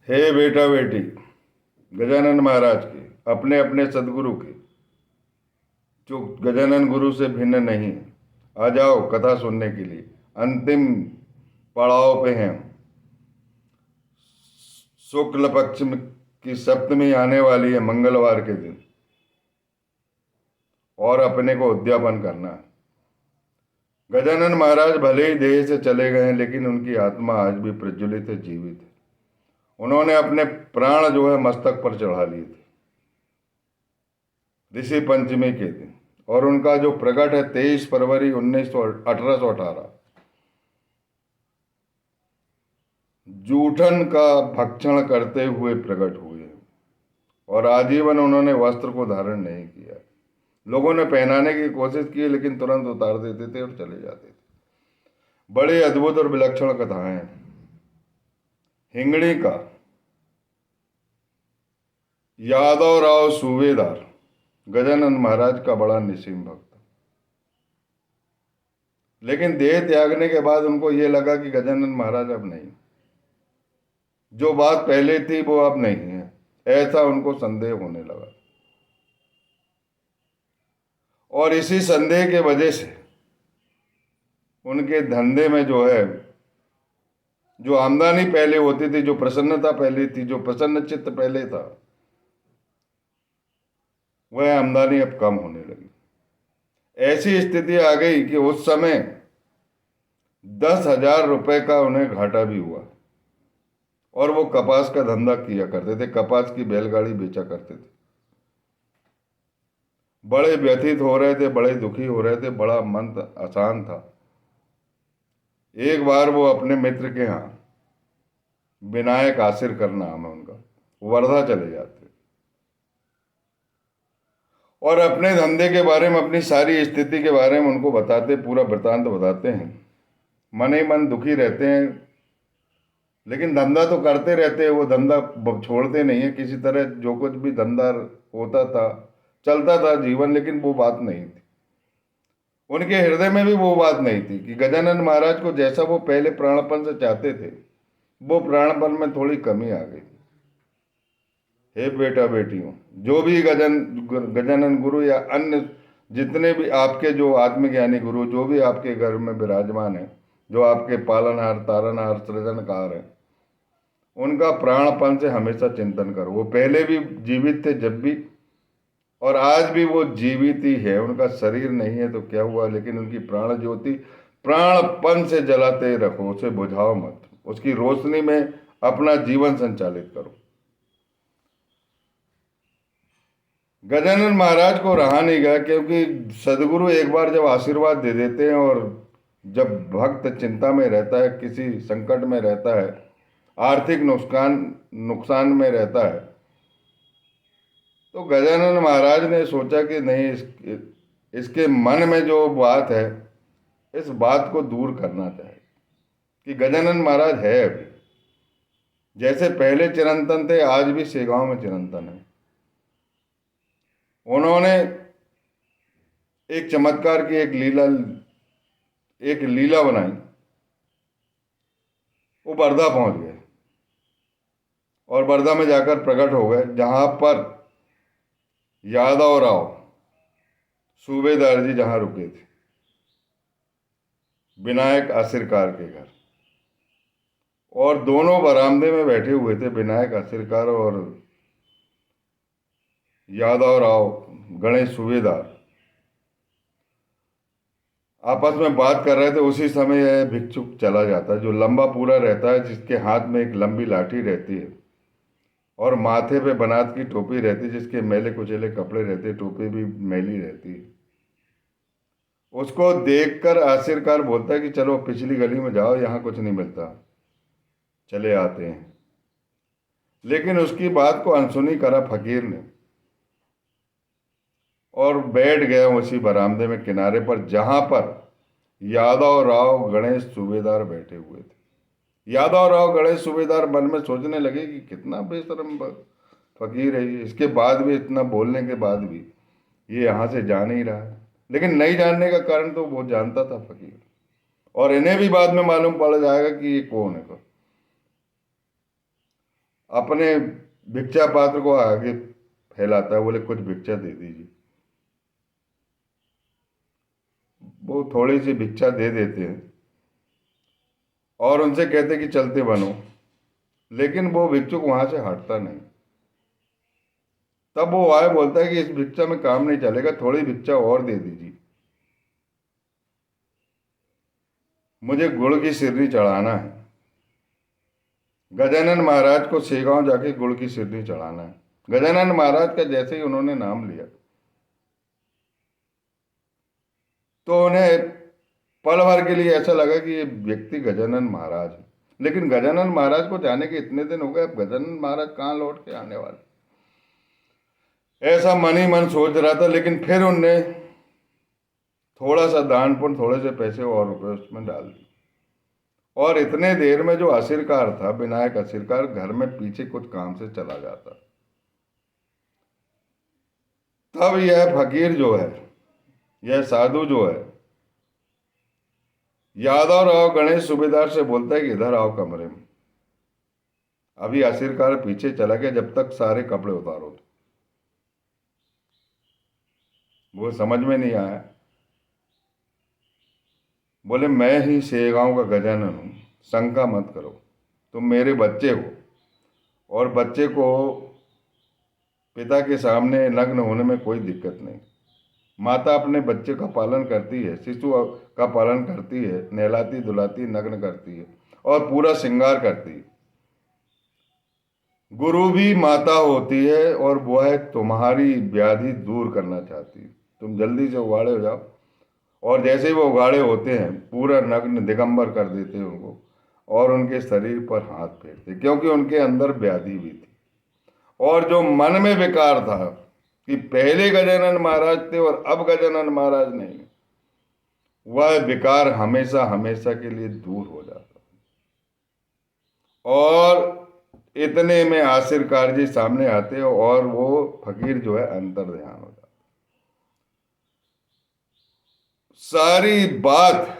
हे बेटा बेटी, गजानन महाराज के अपने अपने सदगुरु के, जो गजानन गुरु से भिन्न नहीं है, आ जाओ कथा सुनने के लिए। अंतिम पड़ाव पे हैं। शुक्ल पक्ष की सप्तमी आने वाली है मंगलवार के दिन, और अपने को उद्यापन करना है। गजानन महाराज भले ही देह से चले गए हैं, लेकिन उनकी आत्मा आज भी प्रज्वलित है, जीवित है। उन्होंने अपने प्राण जो है मस्तक पर चढ़ा लिए थे ऋषि पंचमी के दिन, और उनका जो प्रकट है 23 फरवरी 1818 जूठन का भक्षण करते हुए प्रकट हुए हैं, और आजीवन उन्होंने वस्त्र को धारण नहीं किया। लोगों ने पहनाने की कोशिश की, लेकिन तुरंत उतार देते थे और चले जाते थे। बड़े अद्भुत और विलक्षण कथाएं हैं। हिंगड़ी का यादवराव सूबेदार गजानन महाराज का बड़ा निसीम भक्त, लेकिन देह त्यागने के बाद उनको ये लगा कि गजानन महाराज अब नहीं, जो बात पहले थी वो अब नहीं है, ऐसा उनको संदेह होने लगा। और इसी संदेह के वजह से उनके धंधे में जो है, जो आमदनी पहले होती थी, जो प्रसन्नता पहले थी, जो प्रसन्न चित्त पहले था, वह आमदनी अब कम होने लगी। ऐसी स्थिति आ गई कि उस समय 10,000 रुपए का उन्हें घाटा भी हुआ, और वो कपास का धंधा किया करते थे, कपास की बैलगाड़ी बेचा करते थे। बड़े व्यथित हो रहे थे, बड़े दुखी हो रहे थे, बड़ा मन अशांत था। एक बार वो अपने मित्र के यहाँ, विनायक आसिरकर नाम है उनका, वर्धा चले जाते और अपने धंधे के बारे में, अपनी सारी स्थिति के बारे में उनको बताते, पूरा वृतांत बताते हैं। मन ही मन दुखी रहते हैं, लेकिन धंधा तो करते रहते हैं, वो धंधा छोड़ते नहीं है किसी तरह। जो कुछ भी धंधा होता था, चलता था जीवन, लेकिन वो बात नहीं थी उनके हृदय में, भी वो बात नहीं थी कि गजानन महाराज को जैसा वो पहले प्राणपन से चाहते थे, वो प्राणपन में थोड़ी कमी आ गई। हे बेटा बेटियों, जो भी गजानन गुरु या अन्य जितने भी आपके जो आत्मज्ञानी गुरु, जो भी आपके घर में विराजमान है, जो आपके पालनहार, तारनहार, सृजनकार है, उनका प्राणपन से हमेशा चिंतन करो। वो पहले भी जीवित थे जब भी, और आज भी वो जीवित ही है। उनका शरीर नहीं है तो क्या हुआ, लेकिन उनकी प्राण ज्योति प्राणपन से जलाते रखो, उसे बुझाओ मत, उसकी रोशनी में अपना जीवन संचालित करो। गजानन महाराज को रहा नहीं गया, क्योंकि सदगुरु एक बार जब आशीर्वाद दे देते हैं, और जब भक्त चिंता में रहता है, किसी संकट में रहता है, आर्थिक नुकसान में रहता है, तो गजानन महाराज ने सोचा कि नहीं, इसके मन में जो बात है, इस बात को दूर करना चाहिए। कि गजानन महाराज है अभी, जैसे पहले चिरंतन थे, आज भी सेगांव में चिरंतन है। उन्होंने एक चमत्कार की एक लीला बनाई। वो बरधा पहुंच गए, और बरधा में जाकर प्रकट हो गए, जहां पर यादवराव सूबेदार जी जहां रुके थे, विनायक आसिरकार के घर। और दोनों बरामदे में बैठे हुए थे, विनायक आसिरकार और यादवराव गणेश सूबेदार आपस में बात कर रहे थे। उसी समय यह भिक्षुक चला जाता है, जो लंबा पूरा रहता है, जिसके हाथ में एक लंबी लाठी रहती है, और माथे पे बनात की टोपी रहती है, जिसके मैले कुचेले कपड़े रहते, टोपी भी मैली रहती है। उसको देखकर आखिरकार बोलता है कि चलो पिछली गली में जाओ, यहाँ कुछ नहीं मिलता, चले आते हैं। लेकिन उसकी बात को अनसुनी करा फकीर ने, और बैठ गया उसी बरामदे में किनारे पर, जहां पर यादव राव गणेश सूबेदार बैठे हुए थे। यादव राव गणेश सूबेदार मन में सोचने लगे कि कितना बेशरम फकीर है ये, इसके बाद भी, इतना बोलने के बाद भी ये यहाँ से जा नहीं रहा है। लेकिन नहीं जानने का कारण तो वो जानता था फकीर, और इन्हें भी बाद में मालूम पड़ जाएगा कि ये कौन है। अपने भिक्षा पात्र को आगे फैलाता है, बोले कुछ भिक्षा दे दीजिए। वो थोड़ी सी भिक्षा दे देते हैं और उनसे कहते कि चलते बनो, लेकिन वो भिक्षुक वहां से हटता नहीं। तब वो आए बोलता है कि इस भिक्षा में काम नहीं चलेगा, थोड़ी भिक्षा और दे दीजिए, मुझे गुड़ की सिरनी चढ़ाना है। गजानन महाराज को शेगांव जाके गुड़ की सिरनी चढ़ाना है। गजानन महाराज का जैसे ही उन्होंने नाम लिया तो उन्हें पल भर के लिए ऐसा लगा कि ये व्यक्ति गजानन महाराज है। लेकिन गजानन महाराज को जाने के इतने दिन हो गए, अब गजानन महाराज कहाँ लौट के आने वाले, ऐसा मन ही मन सोच रहा था। लेकिन फिर उनने थोड़ा सा दान पुण्य, थोड़े से पैसे और रुपए उसमें डाल दिए, और इतने देर में जो आशीरकार था, विनायक आशीरकार, घर में पीछे कुछ काम से चला जाता। तब यह फकीर जो है, यह साधु जो है, यादव राव गणेश सूबेदार से बोलता है कि इधर आओ कमरे में, अभी आशीरकार पीछे चला गया, जब तक सारे कपड़े उतारो। तो वो समझ में नहीं आया, बोले मैं ही शेगांव का गजानन हूँ, शंका मत करो, तुम मेरे बच्चे हो, और बच्चे को पिता के सामने नग्न होने में कोई दिक्कत नहीं। माता अपने बच्चे का पालन करती है, शिशु का पालन करती है, नहलाती धुलाती, नग्न करती है और पूरा श्रृंगार करती है। गुरु भी माता होती है और वह तुम्हारी व्याधि दूर करना चाहती है। तुम जल्दी से उगाड़े हो जाओ। और जैसे ही वो उगाड़े होते हैं, पूरा नग्न दिगंबर कर देते हैं उनको और उनके शरीर पर हाथ फेरते, क्योंकि उनके अंदर व्याधि भी थी। और जो मन में विकार था कि पहले गजानन महाराज थे और अब गजानन महाराज नहीं, वह विकार हमेशा हमेशा के लिए दूर हो जाता। और इतने में आशीरकार जी सामने आते और वो फकीर जो है अंतर ध्यान हो जाता। सारी बात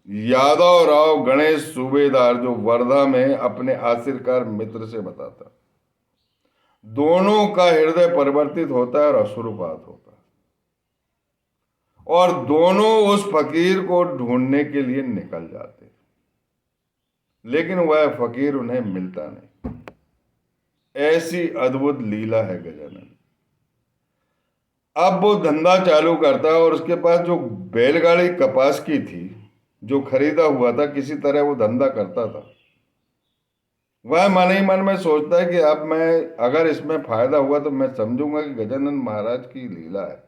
यादव राव गणेश सूबेदार जो वर्धा में अपने आशीरकार मित्र से बताता। दोनों का हृदय परिवर्तित होता है और अश्रुपात होता है, और दोनों उस फकीर को ढूंढने के लिए निकल जाते, लेकिन वह फकीर उन्हें मिलता नहीं। ऐसी अद्भुत लीला है गजानन। अब वो धंधा चालू करता है और उसके पास जो बैलगाड़ी कपास की थी, जो खरीदा हुआ था, किसी तरह वो धंधा करता था। वह मन ही मन में सोचता है कि अब मैं, अगर इसमें फायदा हुआ तो मैं समझूंगा कि गजानन महाराज की लीला है।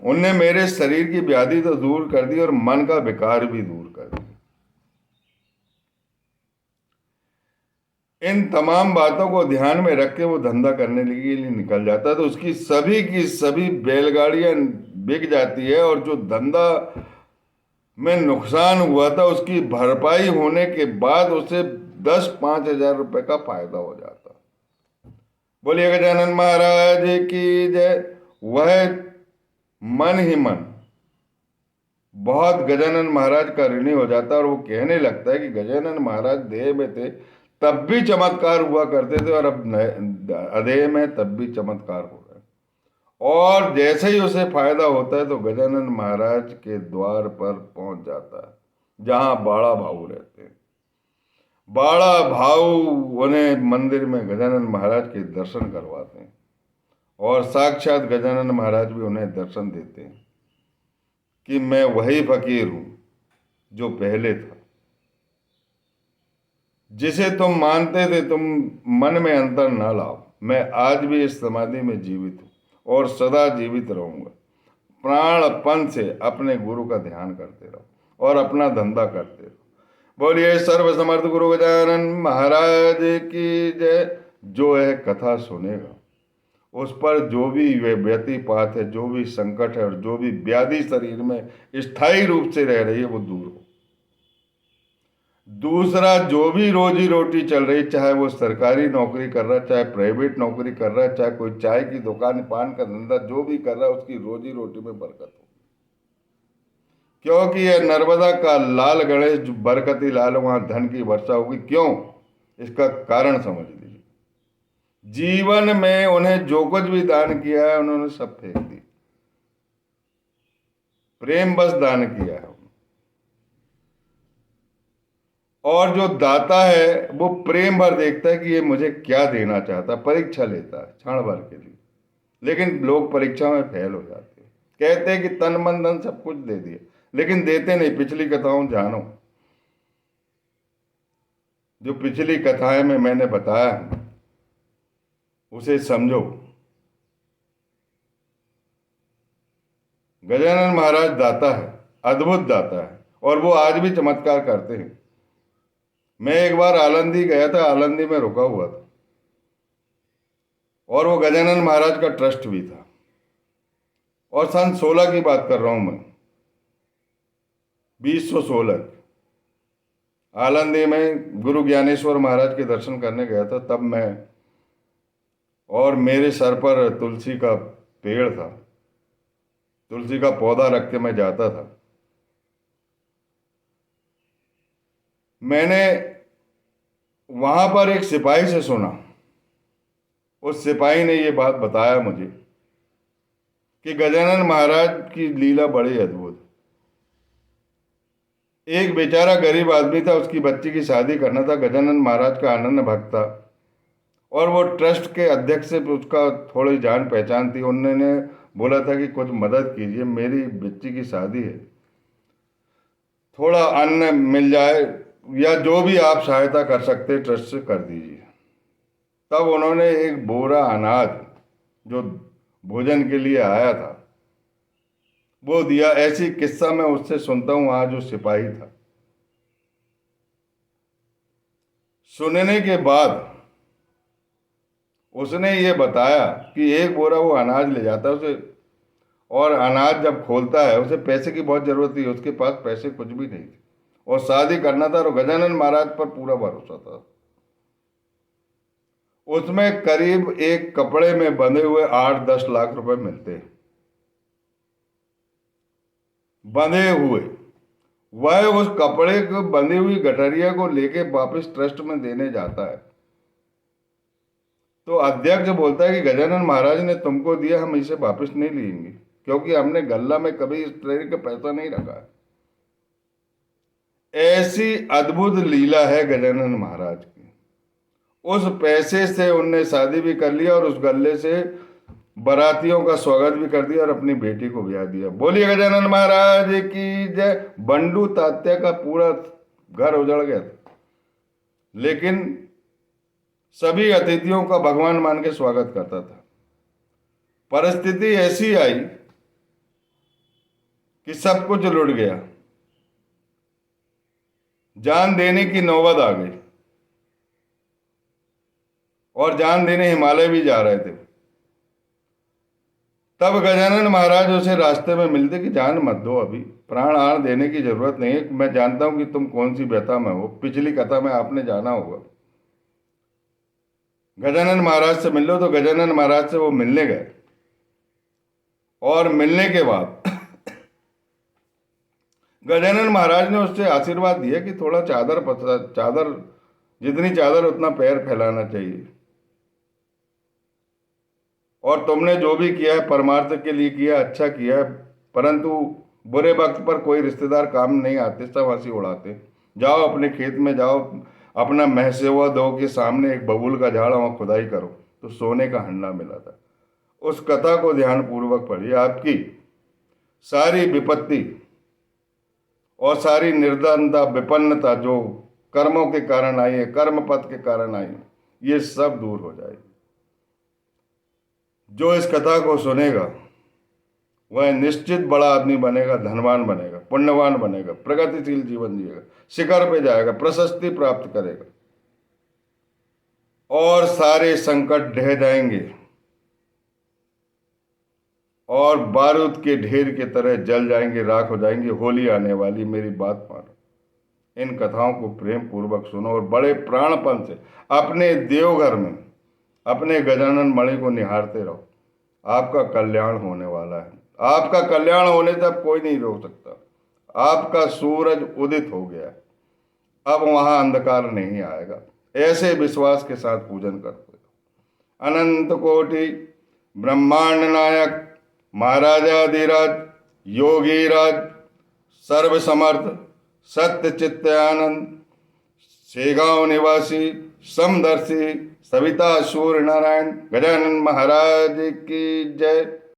उनने मेरे शरीर की व्याधि तो दूर कर दी और मन का विकार भी दूर कर दिया। इन तमाम बातों को ध्यान में रख के वो धंधा करने के लिए निकल जाता है। तो उसकी सभी की सभी बैलगाड़ियां बिक जाती है और जो धंधा में नुकसान हुआ था उसकी भरपाई होने के बाद उसे 10-5 हजार रुपए का फायदा हो जाता। बोलिए गजानन महाराज की जय। वह मन ही मन बहुत गजानन महाराज का ऋणी हो जाता और वो कहने लगता है कि गजानन महाराज देह में थे तब भी चमत्कार हुआ करते थे और अब अदेह में तब भी चमत्कार हो रहे हैं। और जैसे ही उसे फायदा होता है तो गजानन महाराज के द्वार पर पहुंच जाता है जहां बाड़ा भाऊ रहते हैं। बाड़ा भाऊ उन्हें मंदिर में गजानन महाराज के दर्शन करवाते हैं और साक्षात गजानन महाराज भी उन्हें दर्शन देते हैं कि मैं वही फकीर हूं जो पहले था, जिसे तुम मानते थे। तुम मन में अंतर ना लाओ, मैं आज भी इस समाधि में जीवित हूं और सदा जीवित रहूंगा। प्राणपन से अपने गुरु का ध्यान करते रहो और अपना धंधा करते रहो। बोलिए सर्व समर्थ गुरु गजानन महाराज की जय। जो है कथा सुनेगा उस पर जो भी व्यतिपात है, जो भी संकट है और जो भी व्याधि शरीर में स्थायी रूप से रह रही है वो दूर हो। दूसरा, जो भी रोजी रोटी चल रही, चाहे वो सरकारी नौकरी कर रहा है, चाहे प्राइवेट नौकरी कर रहा है, चाहे कोई चाय की दुकान, पान का धंधा, जो भी कर रहा है उसकी रोजी रोटी में बरकत होगी, क्योंकि यह नर्मदा का लाल गणेश बरकती लाल, वहां धन की वर्षा होगी। क्यों? इसका कारण समझ लीजिए। जीवन में उन्हें जो कुछ भी दान किया है उन्होंने सब फेंक दी, प्रेम बस दान किया है। और जो दाता है वो प्रेम भर देखता है कि ये मुझे क्या देना चाहता है, परीक्षा लेता है क्षण भर के लिए। लेकिन लोग परीक्षा में फेल हो जाते हैं, कहते हैं कि तन मन धन सब कुछ दे दिया, लेकिन देते नहीं। पिछली कथाओं जानो, जो पिछली कथाएं में मैंने बताया उसे समझो। गजानन महाराज दाता है, अद्भुत दाता है, और वो आज भी चमत्कार करते हैं। मैं एक बार आलंदी गया था, आलंदी में रुका हुआ था, और वो गजानन महाराज का ट्रस्ट भी था। और सन 16 की बात कर रहा हूं मैं, 2016 आलंदी में गुरु ज्ञानेश्वर महाराज के दर्शन करने गया था। तब मैं, और मेरे सर पर तुलसी का पेड़ था, तुलसी का पौधा रख के मैं जाता था। मैंने वहां पर एक सिपाही से सुना, उस सिपाही ने ये बात बताया मुझे कि गजानन महाराज की लीला बड़ी अद्भुत। एक बेचारा गरीब आदमी था, उसकी बच्ची की शादी करना था। गजानन महाराज का अनन्य भक्त था, और वो ट्रस्ट के अध्यक्ष से उसका थोड़ी जान पहचान थी। उन्होंने बोला था कि कुछ मदद कीजिए, मेरी बच्ची की शादी है, थोड़ा अन्न मिल जाए या जो भी आप सहायता कर सकते ट्रस्ट से कर दीजिए। तब उन्होंने एक बोरा अनाज जो भोजन के लिए आया था वो दिया। ऐसी किस्सा मैं उससे सुनता हूं, आज जो सिपाही था। सुनने के बाद उसने ये बताया कि एक बोरा वो अनाज ले जाता है उसे, और अनाज जब खोलता है उसे पैसे की बहुत जरूरत थी, उसके पास पैसे कुछ भी नहीं थे, और शादी करना था, और गजानन महाराज पर पूरा भरोसा था। उसमें करीब एक कपड़े में बंधे हुए 8-10 लाख रुपए मिलते हैं, बंधे हुए। वह उस कपड़े को बंधी हुई गठरिया को लेके वापस ट्रस्ट में देने जाता है, तो अध्यक्ष बोलता है कि गजानन महाराज ने तुमको दिया, हम इसे वापस नहीं लेंगे, क्योंकि हमने गल्ला में कभी इस तरह का पैसा नहीं रखा है। ऐसी अद्भुत लीला है गजानन महाराज की। उस पैसे से उनने शादी भी कर लिया, और उस गल्ले से बारातियों का स्वागत भी कर दिया, और अपनी बेटी को ब्याह दिया। बोलिए गजानन महाराज की जय। बंडू तात्या का पूरा घर उजड़ गया था, लेकिन सभी अतिथियों का भगवान मान के स्वागत करता था। परिस्थिति ऐसी आई कि सब कुछ लुट गया, जान देने की नौबत आ गई, और जान देने हिमालय भी जा रहे थे। तब गजानन महाराज उसे रास्ते में मिलते कि जान मत दो, अभी प्राण आण देने की जरूरत नहीं है, मैं जानता हूं कि तुम कौन सी व्यथा में हो, पिछली कथा में आपने जाना होगा। गजानन महाराज से मिल लो। तो गजानन महाराज से वो मिलने गए, और मिलने के बाद गजानन महाराज ने उससे आशीर्वाद दिया कि थोड़ा चादर जितनी चादर उतना पैर फैलाना चाहिए, और तुमने जो भी किया है परमार्थ के लिए किया, अच्छा किया है, परंतु बुरे वक्त पर कोई रिश्तेदार काम नहीं आते, सब हंसी उड़ाते। जाओ अपने खेत में जाओ, अपना महसेवा दो के सामने एक बबूल का झाड़, वहां खुदाई करो, तो सोने का हंडा मिला था। उस कथा को ध्यान पूर्वक पढ़िए। आपकी सारी विपत्ति और सारी निर्धनता, विपन्नता जो कर्मों के कारण आई है, कर्म पथ के कारण आई है, ये सब दूर हो जाएगी। जो इस कथा को सुनेगा वह निश्चित बड़ा आदमी बनेगा, धनवान बनेगा, पुण्यवान बनेगा, प्रगतिशील जीवन जिएगा, शिखर पे जाएगा, प्रशस्ति प्राप्त करेगा, और सारे संकट ढह जाएंगे, और बारूद के ढेर के तरह जल जाएंगे, राख हो जाएंगे। होली आने वाली, मेरी बात मानो। इन कथाओं को प्रेम पूर्वक सुनो, और बड़े प्राणपन से अपने देवघर में अपने गजानन मणि को निहारते रहो। आपका कल्याण होने वाला है। आपका कल्याण होने से अब कोई नहीं रोक सकता। आपका सूरज उदित हो गया, अब वहां अंधकार नहीं आएगा। ऐसे विश्वास के साथ पूजन करते हो। अनंत कोटि ब्रह्मांड नायक महाराजाधिराज योगीराज सर्व समर्थ सत्य चित्त आनंद शेगांव निवासी समदर्शी सविता सूर्य नारायण गजानन महाराज की जय।